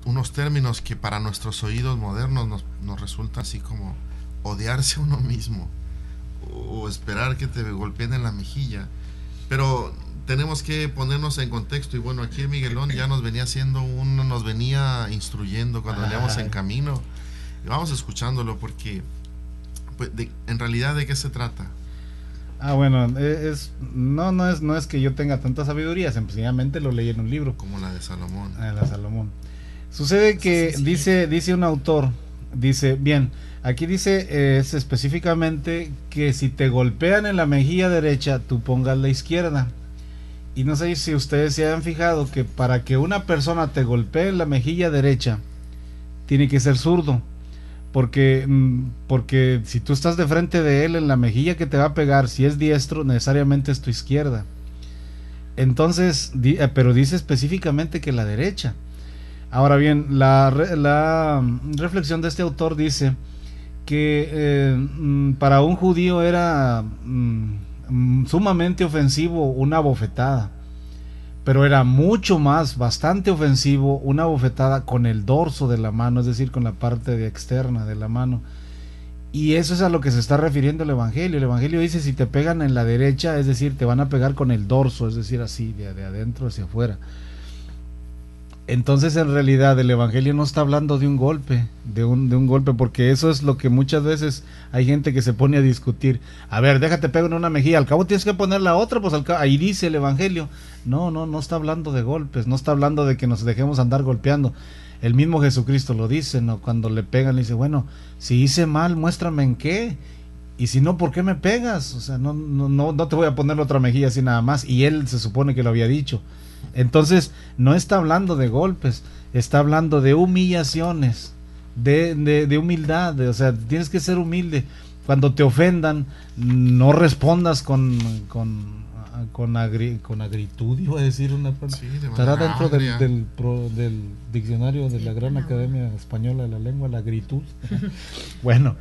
unos términos que para nuestros oídos modernos nos resulta así como odiarse a uno mismo o esperar que te golpeen en la mejilla, pero tenemos que ponernos en contexto. Y bueno, aquí Miguelón ya nos venía instruyendo cuando veníamos en camino, y vamos escuchándolo porque pues, en realidad ¿de qué se trata? Bueno, no es que yo tenga tanta sabiduría, sencillamente lo leí en un libro. Como la de Salomón. La de Salomón. Sucede que dice un autor, bien, aquí dice específicamente que si te golpean en la mejilla derecha, tú pongas la izquierda. Y no sé si ustedes se han fijado que para que una persona te golpee en la mejilla derecha, tiene que ser zurdo. Porque si tú estás de frente de él, en la mejilla que te va a pegar, si es diestro, necesariamente es tu izquierda. Entonces, pero dice específicamente que la derecha. Ahora bien, la reflexión de este autor dice que para un judío era sumamente ofensivo una bofetada, pero era bastante ofensivo una bofetada con el dorso de la mano, es decir, con la parte externa de la mano. Y eso es a lo que se está refiriendo el Evangelio. El Evangelio dice: si te pegan en la derecha, es decir, te van a pegar con el dorso, es decir, así, de adentro hacia afuera. Entonces, en realidad, el Evangelio no está hablando de un golpe, de un golpe, porque eso es lo que muchas veces hay gente que se pone a discutir. A ver, déjate pegar en una mejilla, al cabo tienes que poner la otra, pues ahí dice el Evangelio. No está hablando de golpes, no está hablando de que nos dejemos andar golpeando. El mismo Jesucristo lo dice, ¿no? Cuando le pegan, le dice: bueno, si hice mal, muéstrame en qué. Y si no, ¿por qué me pegas? O sea, no te voy a poner la otra mejilla así nada más. Y él se supone que lo había dicho. Entonces, no está hablando de golpes, está hablando de humillaciones, de humildad, o sea, tienes que ser humilde. Cuando te ofendan, no respondas con agritud, iba a decir una palabra. Sí, estará dentro del diccionario de la Gran Academia Española de la Lengua, la agritud. Bueno,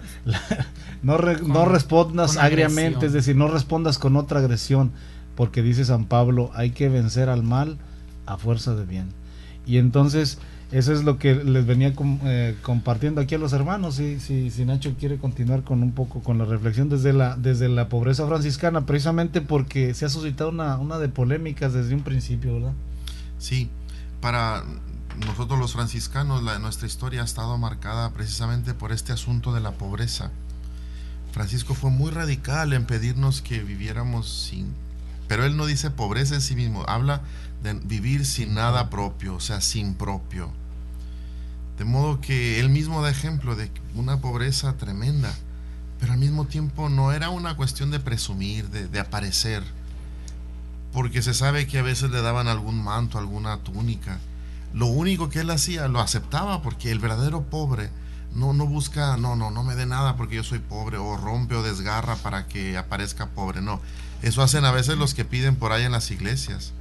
no respondas agriamente, es decir, no respondas con otra agresión. Porque dice San Pablo, hay que vencer al mal a fuerza de bien. Y entonces, eso es lo que les venía compartiendo aquí a los hermanos. Si Nacho quiere continuar con un poco con la reflexión desde la pobreza franciscana, precisamente porque se ha suscitado una de polémicas desde un principio, ¿verdad? Sí, para nosotros los franciscanos, nuestra historia ha estado marcada precisamente por este asunto de la pobreza. Francisco fue muy radical en pedirnos que viviéramos pero él no dice pobreza en sí mismo, habla de vivir sin nada propio, o sea, sin propio. De modo que él mismo da ejemplo de una pobreza tremenda, pero al mismo tiempo no era una cuestión de presumir, de aparecer, porque se sabe que a veces le daban algún manto, alguna túnica. Lo único que él hacía, lo aceptaba, porque el verdadero pobre no busca, no me dé nada porque yo soy pobre, o rompe o desgarra para que aparezca pobre, no. Eso hacen a veces los que piden por ahí en las iglesias,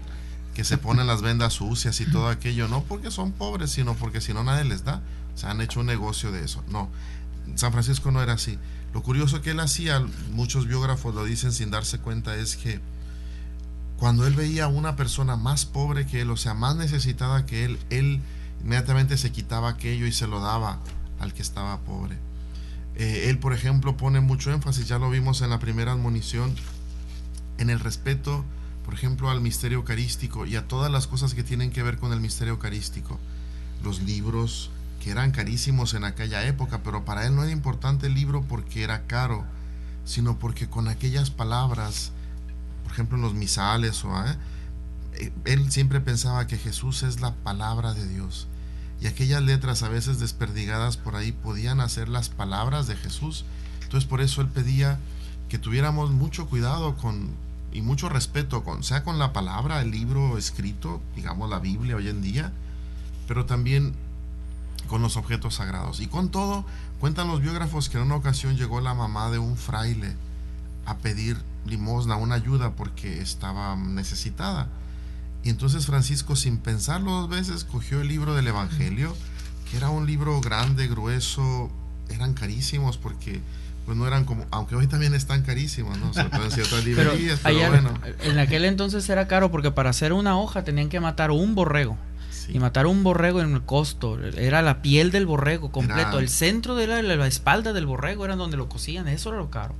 que se ponen las vendas sucias y todo aquello, no porque son pobres, sino porque si no nadie les da. Se han hecho un negocio de eso. No, San Francisco no era así. Lo curioso que él hacía, muchos biógrafos lo dicen sin darse cuenta, es que cuando él veía a una persona más pobre que él, o sea, más necesitada que él inmediatamente se quitaba aquello y se lo daba al que estaba pobre. Él, por ejemplo, pone mucho énfasis, ya lo vimos en la primera admonición, en el respeto, por ejemplo, al misterio eucarístico y a todas las cosas que tienen que ver con el misterio eucarístico. Los libros, que eran carísimos en aquella época, pero para él no era importante el libro porque era caro, sino porque con aquellas palabras, por ejemplo en los misales, él siempre pensaba que Jesús es la palabra de Dios, y aquellas letras a veces desperdigadas por ahí podían hacer las palabras de Jesús. Entonces por eso él pedía que tuviéramos mucho cuidado y mucho respeto sea con la palabra, el libro escrito, digamos la Biblia hoy en día, pero también con los objetos sagrados. Y con todo, cuentan los biógrafos que en una ocasión llegó la mamá de un fraile a pedir limosna, una ayuda, porque estaba necesitada. Y entonces Francisco, sin pensarlo dos veces, cogió el libro del Evangelio, que era un libro grande, grueso, eran carísimos porque pues no eran como, aunque hoy también están carísimos, ¿no? Sobre todo en ciertas librerías, pero bueno. En aquel entonces era caro porque para hacer una hoja tenían que matar un borrego. Y matar un borrego en el costo, era la piel del borrego completo, el centro de la espalda del borrego era donde lo cosían, eso era lo caro.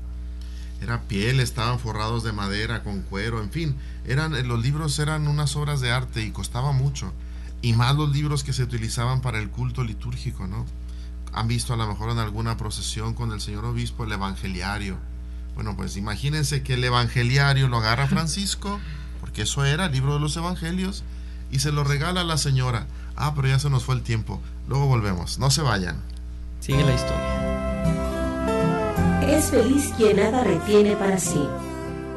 Era piel, estaban forrados de madera, con cuero, en fin, los libros eran unas obras de arte y costaba mucho, y más los libros que se utilizaban para el culto litúrgico, ¿no? Han visto a lo mejor en alguna procesión con el señor obispo el evangeliario. Bueno, pues imagínense que el evangeliario lo agarra Francisco, porque eso era el libro de los evangelios, y se lo regala a la señora. Pero ya se nos fue el tiempo. Luego volvemos. No se vayan. Sigue la historia. Es feliz quien nada retiene para sí.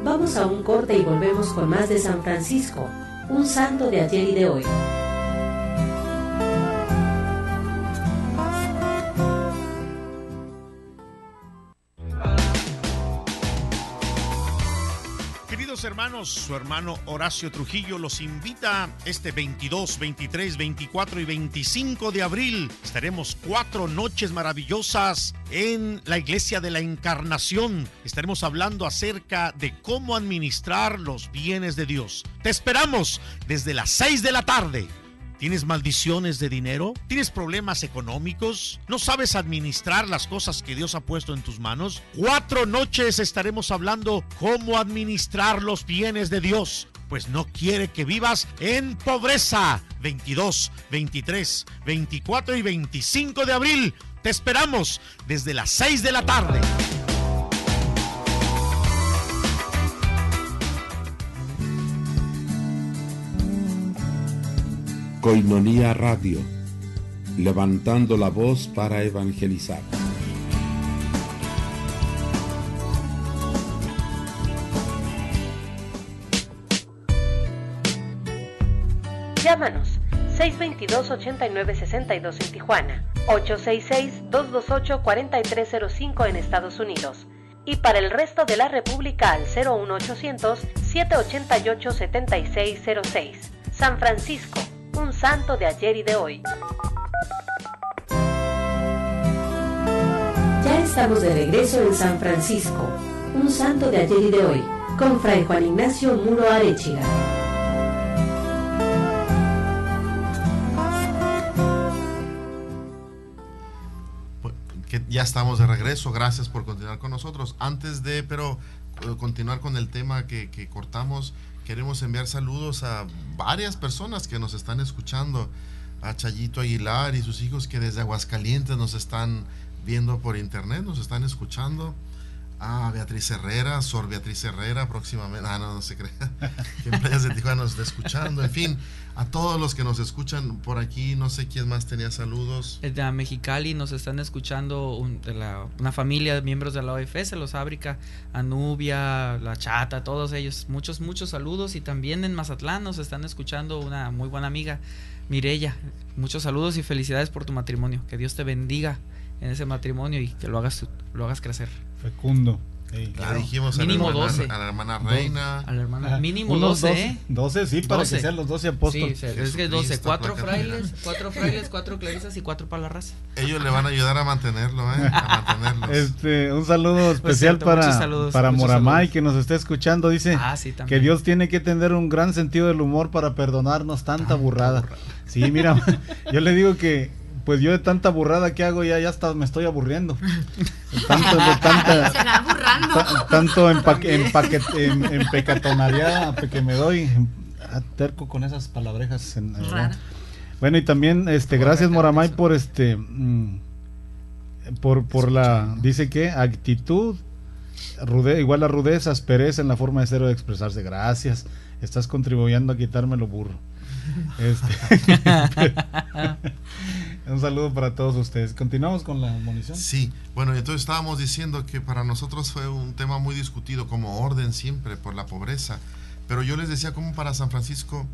Vamos a un corte y volvemos con más de San Francisco, un santo de ayer y de hoy. Hermanos, su hermano Horacio Trujillo los invita este 22, 23, 24 y 25 de abril. Estaremos 4 noches maravillosas en la Iglesia de la Encarnación. Estaremos hablando acerca de cómo administrar los bienes de Dios. Te esperamos desde las 6 de la tarde. ¿Tienes maldiciones de dinero? ¿Tienes problemas económicos? ¿No sabes administrar las cosas que Dios ha puesto en tus manos? 4 noches estaremos hablando cómo administrar los bienes de Dios, pues no quiere que vivas en pobreza. 22, 23, 24 y 25 de abril. Te esperamos desde las 6 de la tarde. Koinonia Radio, levantando la voz para evangelizar. Llámanos 622-8962 en Tijuana, 866-228-4305 en Estados Unidos, y para el resto de la República al 01800-788-7606. San Francisco, un santo de ayer y de hoy. Ya estamos de regreso en San Francisco, un santo de ayer y de hoy, con Fray Juan Ignacio Muro Arechiga. Ya estamos de regreso, gracias por continuar con nosotros. Antes de continuar con el tema que cortamos, queremos enviar saludos a varias personas que nos están escuchando, a Chayito Aguilar y sus hijos que desde Aguascalientes nos están viendo por internet, nos están escuchando, a Beatriz Herrera, Sor Beatriz Herrera próximamente, no se crea, que en Playas de Tijuana nos está escuchando, en fin, a todos los que nos escuchan por aquí, no sé quién más tenía saludos. De Mexicali nos están escuchando una familia de miembros de la OFS, los Ábrica, Anubia, La Chata, todos ellos, muchos saludos, y también en Mazatlán nos están escuchando una muy buena amiga, Mireya, muchos saludos y felicidades por tu matrimonio, que Dios te bendiga en ese matrimonio y que lo hagas crecer. Fecundo. Claro. Le dijimos mínimo a 12. A la hermana Reina. A la hermana, mínimo 12. 12, sí, para 12. Que sean los 12 apóstoles. Sí, es que 12. 4 frailes, 4 clarisas y 4 para la raza. Ellos le van a ayudar a mantenerlo, a mantenerlos. Un saludo especial para Moramay, que nos está escuchando. Dice que Dios tiene que tener un gran sentido del humor para perdonarnos tanta burrada. Sí, mira, yo le digo que pues yo de tanta burrada que hago ya hasta me estoy aburriendo. Tanto empecatonaria que me doy. Terco con esas palabrejas. Bueno, y también gracias Moramay por por la, dice que actitud, igual a rudeza, aspereza en la forma de ser o de expresarse. Gracias, estás contribuyendo a quitarme lo burro. Un saludo para todos ustedes. Continuamos con la admonición. Sí, bueno, entonces estábamos diciendo que para nosotros fue un tema muy discutido como orden siempre por la pobreza, pero yo les decía como para San Francisco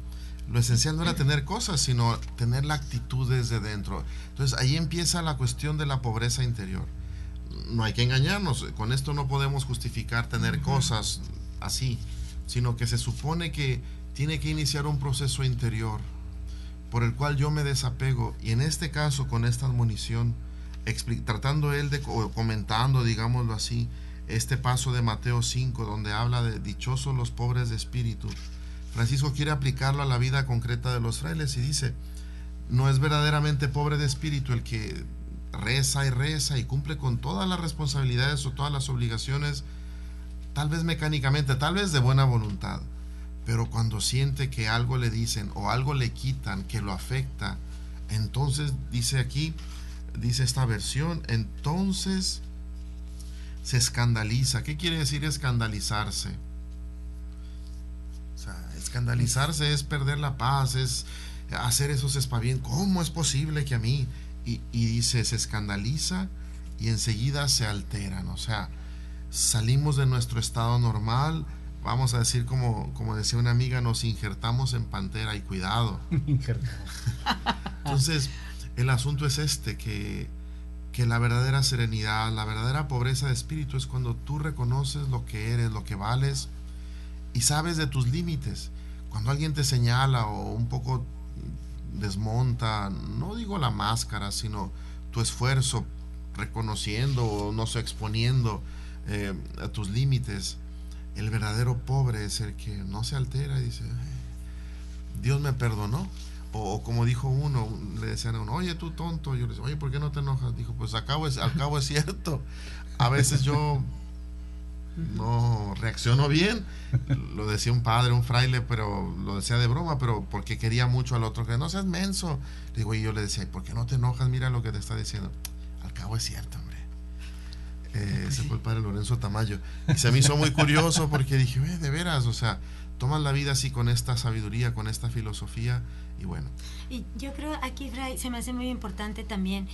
lo esencial no era tener cosas, sino tener la actitud desde dentro. Entonces ahí empieza la cuestión de la pobreza interior. No hay que engañarnos, con esto no podemos justificar tener cosas así, sino que se supone que tiene que iniciar un proceso interior por el cual yo me desapego, y en este caso con esta admonición tratando él de comentando, digámoslo así, este paso de Mateo 5 donde habla de dichosos los pobres de espíritu. Francisco quiere aplicarlo a la vida concreta de los frailes y dice, no es verdaderamente pobre de espíritu el que reza y cumple con todas las responsabilidades o todas las obligaciones, tal vez mecánicamente, tal vez de buena voluntad, pero cuando siente que algo le dicen o algo le quitan que lo afecta, entonces dice aquí, dice esta versión, entonces se escandaliza. ¿Qué quiere decir escandalizarse? O sea, escandalizarse es perder la paz, es hacer esos espabién. ¿Cómo es posible que a mí? Y dice, se escandaliza y enseguida se alteran. O sea, salimos de nuestro estado normal, vamos a decir como decía una amiga, nos injertamos en pantera y cuidado. Entonces, el asunto es que la verdadera serenidad, la verdadera pobreza de espíritu es cuando tú reconoces lo que eres, lo que vales y sabes de tus límites. Cuando alguien te señala o un poco desmonta, no digo la máscara, sino tu esfuerzo reconociendo o no sé, exponiendo a tus límites, el verdadero pobre es el que no se altera y dice, Dios me perdonó. O como dijo uno, le decían a uno, oye tú tonto, yo le decía, oye, ¿por qué no te enojas? Dijo, pues al cabo es cierto, a veces yo no reacciono bien. Lo decía un padre, un fraile, pero lo decía de broma, pero porque quería mucho al otro, que no seas menso. Digo, y yo le decía, ¿por qué no te enojas? Mira lo que te está diciendo. Al cabo es cierto, hombre. Ese fue el padre Lorenzo Tamayo. Y se me hizo muy curioso porque dije, de veras, o sea, toman la vida así con esta sabiduría, con esta filosofía. Y bueno. Y yo creo aquí, Fray, se me hace muy importante también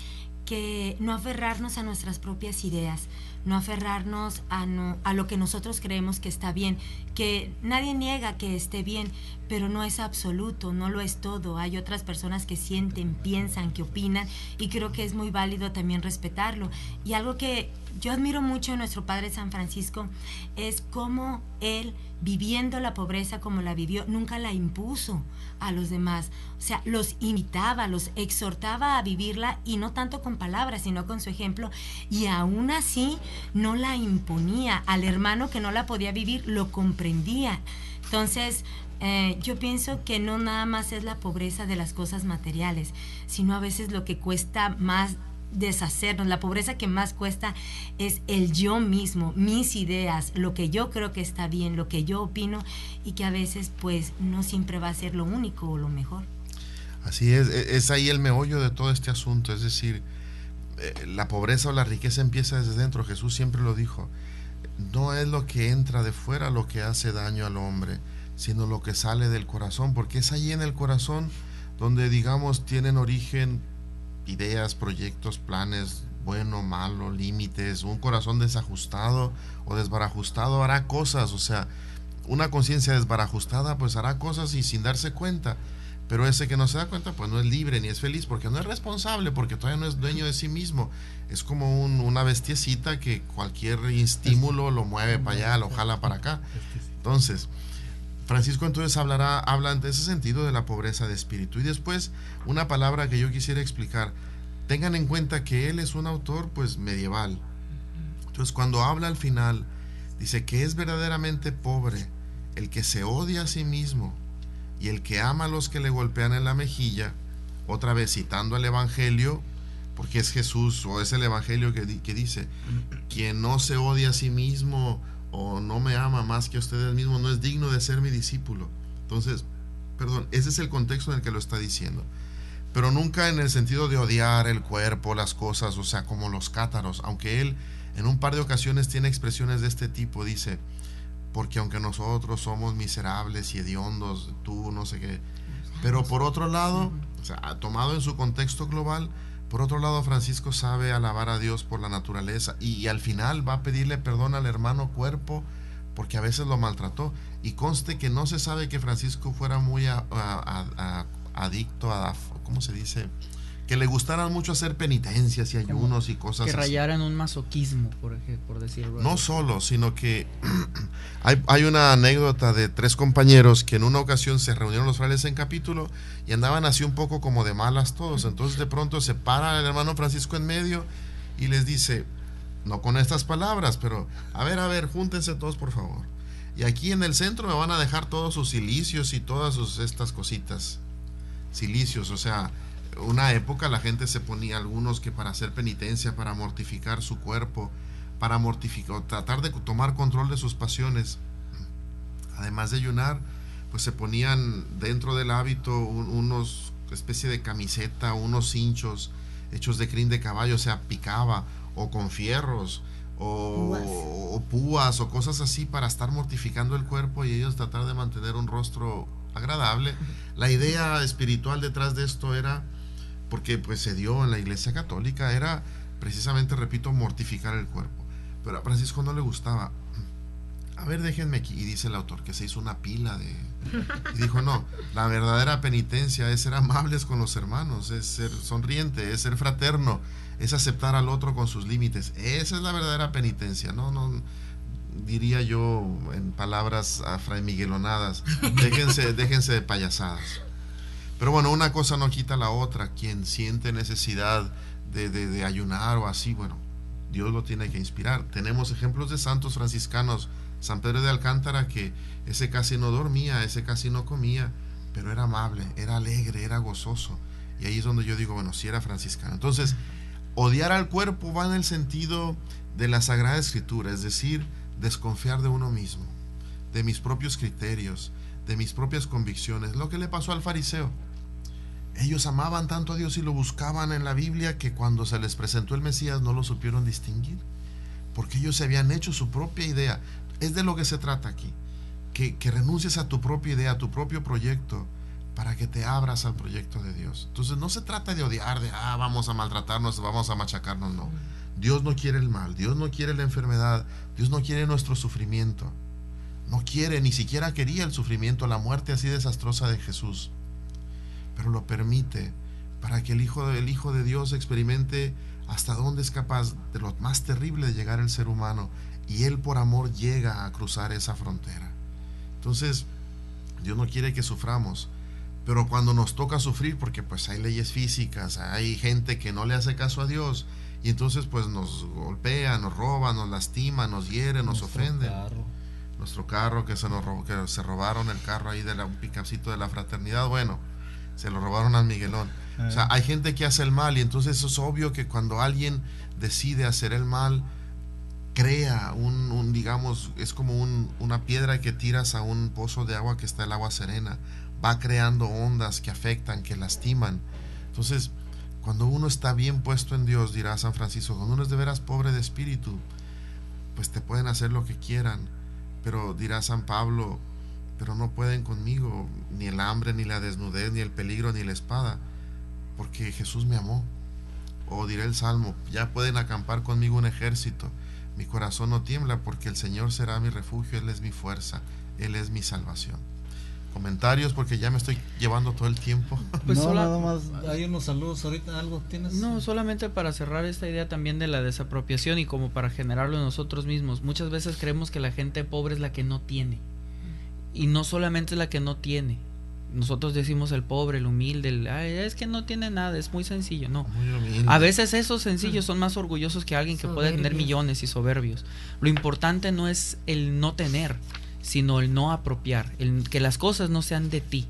que no aferrarnos a nuestras propias ideas, no aferrarnos a lo que nosotros creemos que está bien, que nadie niega que esté bien, pero no es absoluto, no lo es todo. Hay otras personas que sienten, piensan, que opinan, y creo que es muy válido también respetarlo. Y algo que yo admiro mucho de nuestro Padre San Francisco es cómo él, viviendo la pobreza como la vivió, nunca la impuso a los demás. O sea, los imitaba, los exhortaba a vivirla, y no tanto con palabras, sino con su ejemplo, y aún así no la imponía. Al hermano que no la podía vivir, lo comprendía. Entonces, yo pienso que no nada más es la pobreza de las cosas materiales, sino a veces lo que cuesta más deshacernos. La pobreza que más cuesta es el yo mismo, mis ideas, lo que yo creo que está bien, lo que yo opino, y que a veces pues no siempre va a ser lo único o lo mejor. Así es ahí el meollo de todo este asunto. Es decir, la pobreza o la riqueza empieza desde dentro. Jesús siempre lo dijo, no es lo que entra de fuera lo que hace daño al hombre, sino lo que sale del corazón, porque es ahí en el corazón donde, digamos, tienen origen ideas, proyectos, planes, bueno, malo, límites. Un corazón desajustado o desbarajustado hará cosas, o sea, una conciencia desbarajustada pues hará cosas y sin darse cuenta, pero ese que no se da cuenta pues no es libre ni es feliz, porque no es responsable, porque todavía no es dueño de sí mismo. Es como una bestiecita que cualquier estímulo lo mueve para allá, lo jala para acá. Entonces, Francisco entonces habla en ese sentido de la pobreza de espíritu. Y después, una palabra que yo quisiera explicar. Tengan en cuenta que él es un autor pues medieval. Entonces, cuando habla al final, dice que es verdaderamente pobre el que se odia a sí mismo y el que ama a los que le golpean en la mejilla, otra vez citando el Evangelio porque es Jesús, o es el Evangelio que dice, quien no se odia a sí mismo o no me ama más que a ustedes mismos no es digno de ser mi discípulo. Entonces, ese es el contexto en el que lo está diciendo, pero nunca en el sentido de odiar el cuerpo, las cosas, o sea, como los cátaros, aunque él en un par de ocasiones tiene expresiones de este tipo. Dice, porque aunque nosotros somos miserables y hediondos, tú no sé qué, pero por otro lado, o sea, tomado en su contexto global, por otro lado, Francisco sabe alabar a Dios por la naturaleza, y al final va a pedirle perdón al hermano cuerpo porque a veces lo maltrató. Y conste que no se sabe que Francisco fuera muy adicto a, ¿cómo se dice?, que le gustaran mucho hacer penitencias y ayunos y cosas así. Que rayaran un masoquismo, por decirlo. No solo, sino que hay una anécdota de 3 compañeros que en una ocasión se reunieron los frailes en capítulo y andaban así un poco como de malas todos. Entonces de pronto se para el hermano Francisco en medio y les dice, no con estas palabras, pero a ver, júntense todos por favor. Y aquí en el centro me van a dejar todos sus cilicios y todas estas cositas. Cilicios, o sea, una época la gente se ponía, algunos que para hacer penitencia, para mortificar su cuerpo, para mortificar, tratar de tomar control de sus pasiones, además de ayunar, pues se ponían dentro del hábito unos especie de camiseta, unos cinchos hechos de crin de caballo, o sea, picaba, o con fierros, o púas, o cosas así para estar mortificando el cuerpo y ellos tratar de mantener un rostro agradable. La idea espiritual detrás de esto era, porque pues se dio en la Iglesia Católica, era precisamente, repito, mortificar el cuerpo. Pero a Francisco no le gustaba. A ver, déjenme aquí. Y dice el autor que se hizo una pila y dijo, no, la verdadera penitencia es ser amables con los hermanos, es ser sonriente, es ser fraterno, es aceptar al otro con sus límites. Esa es la verdadera penitencia. No diría yo en palabras fraimiguelonadas, déjense de payasadas. Pero bueno, una cosa no quita la otra. Quien siente necesidad de ayunar o así, bueno, Dios lo tiene que inspirar. Tenemos ejemplos de santos franciscanos. San Pedro de Alcántara, que ese casi no dormía, ese casi no comía, pero era amable, era alegre, era gozoso. Y ahí es donde yo digo, bueno, sí era franciscano. Entonces, odiar al cuerpo va en el sentido de la Sagrada Escritura, es decir, desconfiar de uno mismo, de mis propios criterios, de mis propias convicciones. Lo que le pasó al fariseo. Ellos amaban tanto a Dios y lo buscaban en la Biblia que cuando se les presentó el Mesías no lo supieron distinguir, porque ellos se habían hecho su propia idea. Es de lo que se trata aquí, que renuncies a tu propia idea, a tu propio proyecto, para que te abras al proyecto de Dios. Entonces no se trata de odiar, vamos a maltratarnos, vamos a machacarnos, no. Dios no quiere el mal, Dios no quiere la enfermedad, Dios no quiere nuestro sufrimiento, no quiere, ni siquiera quería el sufrimiento, la muerte así desastrosa de Jesús, pero lo permite para que el Hijo de Dios experimente hasta dónde es capaz de lo más terrible de llegar el ser humano, y Él por amor llega a cruzar esa frontera. Entonces Dios no quiere que suframos, pero cuando nos toca sufrir, porque pues hay leyes físicas, hay gente que no le hace caso a Dios, y entonces pues nos golpea, nos roba, nos lastima, nos hiere, nos ofende. Nuestro carro que se robaron el carro ahí de un picapcito de la Fraternidad, bueno, se lo robaron al Miguelón. O sea, hay gente que hace el mal, y entonces es obvio que cuando alguien decide hacer el mal, crea digamos, es como una piedra que tiras a un pozo de agua que está el agua serena, va creando ondas que afectan, que lastiman. Entonces, cuando uno está bien puesto en Dios, dirá San Francisco, cuando uno es de veras pobre de espíritu, pues te pueden hacer lo que quieran, pero dirá San Pablo, pero no pueden conmigo, ni el hambre, ni la desnudez, ni el peligro, ni la espada, porque Jesús me amó. O dirá el Salmo, ya pueden acampar conmigo un ejército, mi corazón no tiembla, porque el Señor será mi refugio, Él es mi fuerza, Él es mi salvación. Comentarios, porque ya me estoy llevando todo el tiempo. Pues no, nada más, hay unos saludos ahorita, ¿algo tienes? No, solamente para cerrar esta idea también de la desapropiación y como para generarlo en nosotros mismos. Muchas veces creemos que la gente pobre es la que no tiene, y no solamente es la que no tiene. Nosotros decimos el pobre, el humilde, es que no tiene nada, es muy sencillo. No, a veces esos sencillos son más orgullosos que alguien que puede tener millones y soberbios. Lo importante no es el no tener, sino el no apropiar, que las cosas no sean de ti,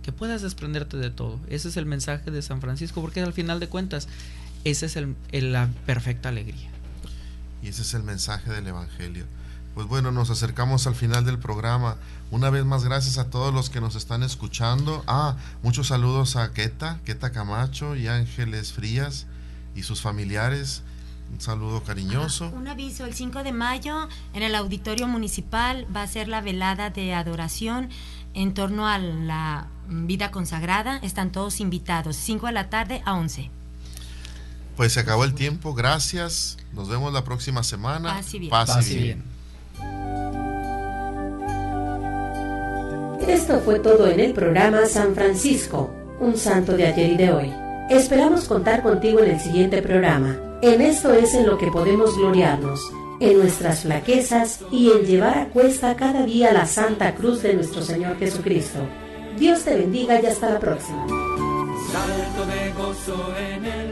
que puedas desprenderte de todo. Ese es el mensaje de San Francisco, porque al final de cuentas esa es la perfecta alegría. Y ese es el mensaje del Evangelio. Pues bueno, nos acercamos al final del programa. Una vez más, gracias a todos los que nos están escuchando. Muchos saludos a Queta Camacho y Ángeles Frías y sus familiares. Un saludo cariñoso. Un aviso, el 5 de mayo en el Auditorio Municipal va a ser la velada de adoración en torno a la vida consagrada. Están todos invitados, 5 de la tarde a 11. Pues se acabó el tiempo, gracias. Nos vemos la próxima semana. Paz y bien. Paz y bien. Esto fue todo en el programa San Francisco, un santo de ayer y de hoy. Esperamos contar contigo en el siguiente programa. En esto es en lo que podemos gloriarnos, en nuestras flaquezas y en llevar a cuesta cada día la santa cruz de nuestro Señor Jesucristo. Dios te bendiga y hasta la próxima. Salto de gozo en el